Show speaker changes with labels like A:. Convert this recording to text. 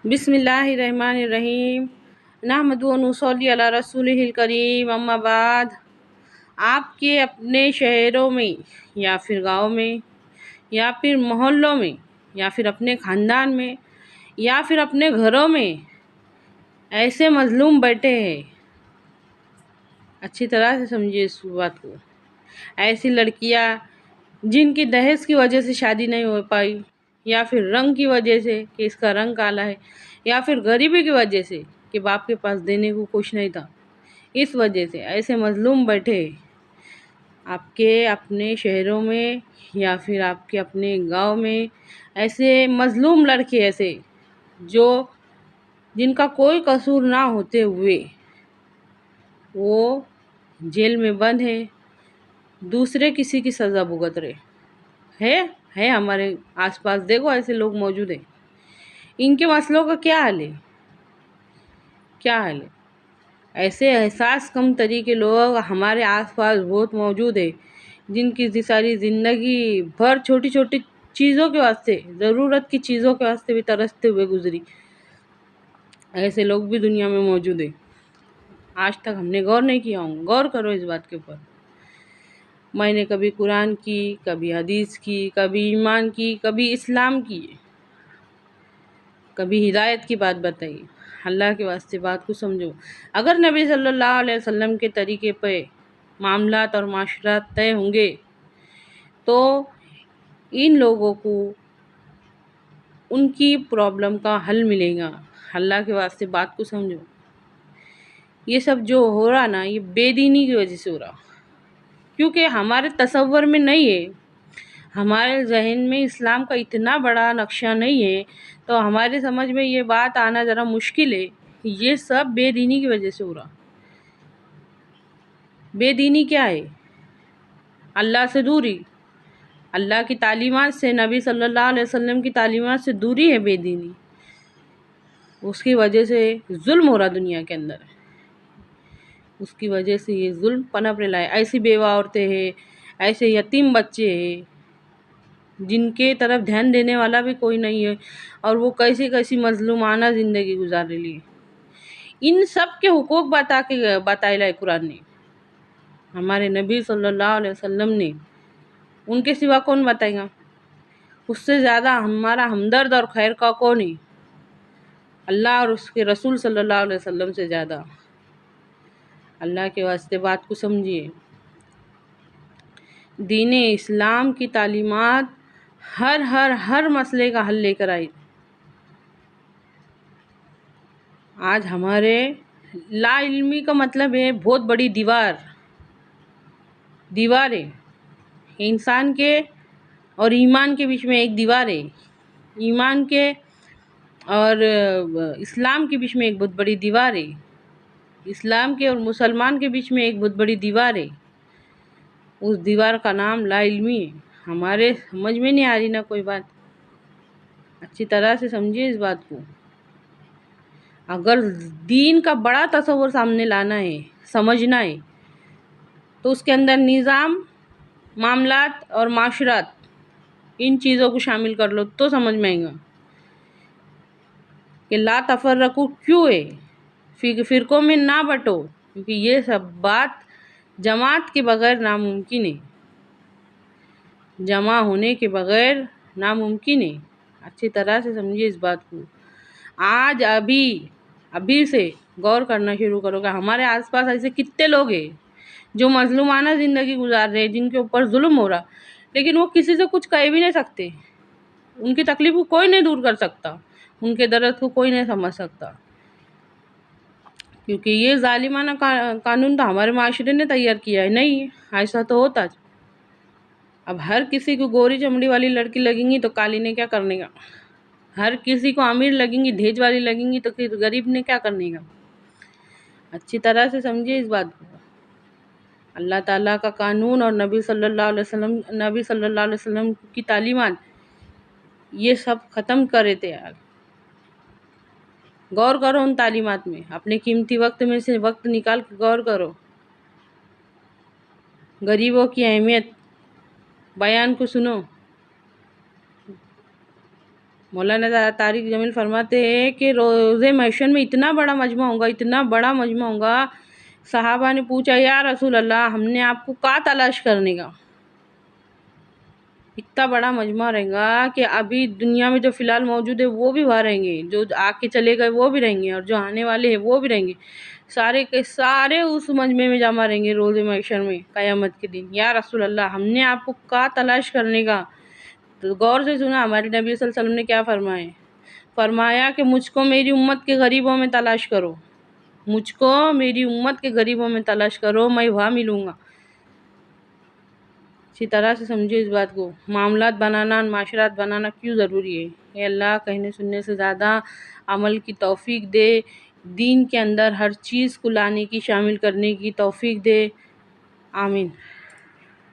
A: بسم اللہ الرحمن الرحیم نحمدہ و نصلی علی رسولہ الکریم اما بعد۔ آپ کے اپنے شہروں میں یا پھر گاؤں میں یا پھر محلوں میں یا پھر اپنے خاندان میں یا پھر اپنے گھروں میں ایسے مظلوم بیٹھے ہیں، اچھی طرح سے سمجھیے اس بات کو۔ ایسی لڑکیاں جن کی دہیج کی وجہ سے شادی نہیں ہو پائی، یا پھر رنگ کی وجہ سے کہ اس کا رنگ کالا ہے، یا پھر غریبی کی وجہ سے کہ باپ کے پاس دینے کو کچھ نہیں تھا، اس وجہ سے ایسے مظلوم بیٹھے آپ کے اپنے شہروں میں یا پھر آپ کے اپنے گاؤں میں۔ ایسے مظلوم لڑکے ایسے جن کا کوئی قصور نہ ہوتے ہوئے وہ جیل میں بند ہے، دوسرے کسی کی سزا بھگت رہے ہے ہمارے آس پاس۔ دیکھو ایسے لوگ موجود ہیں، ان کے مسئلوں کا کیا حل ہے؟ ایسے احساس کم طریقے لوگ ہمارے آس پاس بہت موجود ہیں، جن کی ساری زندگی بھر چھوٹی چھوٹی چیزوں کے واسطے، ضرورت کی چیزوں کے واسطے بھی ترستے ہوئے گزری۔ ایسے لوگ بھی دنیا میں موجود ہیں، آج تک ہم نے غور نہیں کیا ہوں۔ غور کرو اس بات کے اوپر۔ میں نے کبھی قرآن کی، کبھی حدیث کی، کبھی ایمان کی، کبھی اسلام کی، کبھی ہدایت کی بات بتائی۔ اللہ کے واسطے بات کو سمجھو۔ اگر نبی صلی اللہ علیہ وسلم کے طریقے پہ معاملات اور معاشرات طے ہوں گے تو ان لوگوں کو ان کی پرابلم کا حل ملے گا۔ اللہ کے واسطے بات کو سمجھو۔ یہ سب جو ہو رہا نا، یہ بے دینی کی وجہ سے ہو رہا، کیونکہ ہمارے تصور میں نہیں ہے، ہمارے ذہن میں اسلام کا اتنا بڑا نقشہ نہیں ہے، تو ہمارے سمجھ میں یہ بات آنا ذرا مشکل ہے۔ یہ سب بے دینی کی وجہ سے ہو رہا۔ بے دینی کیا ہے؟ اللہ سے دوری، اللہ کی تعلیمات سے، نبی صلی اللہ علیہ وسلم کی تعلیمات سے دوری ہے بے دینی۔ اس کی وجہ سے ظلم ہو رہا دنیا کے اندر، اس کی وجہ سے یہ ظلم پنپ لائے۔ ایسی بیوہ عورتیں ہیں، ایسے یتیم بچے ہیں جن کے طرف دھیان دینے والا بھی کوئی نہیں ہے، اور وہ کیسی مظلومانہ زندگی گزار رہی ہے۔ ان سب کے حقوق بتائے لائے قرآن نے، ہمارے نبی صلی اللہ علیہ وسلم نے۔ ان کے سوا کون بتائے گا؟ اس سے زیادہ ہمارا ہمدرد اور خیر کا کون ہے؟ اللہ اور اس کے رسول صلی اللہ علیہ وسلم سے زیادہ۔ اللہ کے واسطے بات کو سمجھیے۔ دین اسلام کی تعلیمات ہر مسئلے کا حل لے کر آئی۔ آج ہمارے لا علمی کا مطلب ہے بہت بڑی دیوار ہے انسان کے اور ایمان کے بیچ میں، ایک دیوار ہے ایمان کے اور اسلام کے بیچ میں، ایک بہت بڑی دیوار ہے اسلام کے اور مسلمان کے بیچ میں، ایک بہت بڑی دیوار ہے۔ اس دیوار کا نام لا علمی ہے۔ ہمارے سمجھ میں نہیں آ رہی نا کوئی بات، اچھی طرح سے سمجھیے اس بات کو۔ اگر دین کا بڑا تصور سامنے لانا ہے، سمجھنا ہے، تو اس کے اندر نظام، معاملات اور معاشرات، ان چیزوں کو شامل کر لو تو سمجھ میں آئے گا کہ لا تفرقو کیوں ہے، فرقوں میں نہ بٹو، کیونکہ یہ سب بات جماعت کے بغیر ناممکن ہے، جمع ہونے کے بغیر ناممکن ہے۔ اچھی طرح سے سمجھیے اس بات کو۔ آج ابھی سے غور کرنا شروع کرو گا۔ ہمارے آس پاس ایسے کتنے لوگ ہیں جو مظلومانہ زندگی گزار رہے ہیں، جن کے اوپر ظلم ہو رہا، لیکن وہ کسی سے کچھ کہہ بھی نہیں سکتے۔ ان کی تکلیف کو کوئی نہیں دور کر سکتا، ان کے درد کو کوئی نہیں سمجھ سکتا، کیونکہ یہ ظالمانہ قانون تو ہمارے معاشرے نے تیار کیا ہے۔ نہیں، ایسا تو ہوتا۔ اب ہر کسی کو گوری چمڑی والی لڑکی لگیں گی تو کالی نے کیا کرنے گا؟ ہر کسی کو امیر لگیں گی، دہیج والی لگیں گی تو پھر غریب نے کیا کرنے گا؟ اچھی طرح سے سمجھیے اس بات کو۔ اللہ تعالیٰ کا قانون اور نبی صلی اللہ علیہ وسلم کی تعلیمات، یہ سب ختم کرے تھے یار۔ غور کرو ان تعلیمات میں، اپنے قیمتی وقت میں سے وقت نکال کے غور کرو۔ غریبوں کی اہمیت بیان کو سنو، مولانا طارق جمیل فرماتے ہیں کہ روز محشر میں اتنا بڑا مجمع ہوگا، اتنا بڑا مجمع ہوگا، صحابہ نے پوچھا یا رسول اللہ ہم نے آپ کو کہاں تلاش کرنے کا؟ اتنا بڑا مجمع رہے گا کہ ابھی دنیا میں جو فی الحال موجود ہے وہ بھی وہاں رہیں گے، جو آ کے چلے گئے وہ بھی رہیں گے، اور جو آنے والے ہیں وہ بھی رہیں گے، سارے کے سارے اس مجمع میں جمع رہیں گے روز محشر میں قیامت کے دن۔ یا رسول اللہ ہم نے آپ کو کہاں تلاش کرنے کا؟ تو غور سے سنا ہمارے نبی صلی اللہ علیہ وسلم نے کیا فرمایا کہ مجھ کو میری امت کے غریبوں میں تلاش کرو، مجھ کو میری امت کے غریبوں میں تلاش کرو، میں وہاں ملوں گا۔ اسی طرح سے سمجھو اس بات کو، معاملات بنانا، معاشرات بنانا کیوں ضروری ہے؟ اے اللہ کہنے سننے سے زیادہ عمل کی توفیق دے، دین کے اندر ہر چیز کو لانے کی، شامل کرنے کی توفیق دے، آمین۔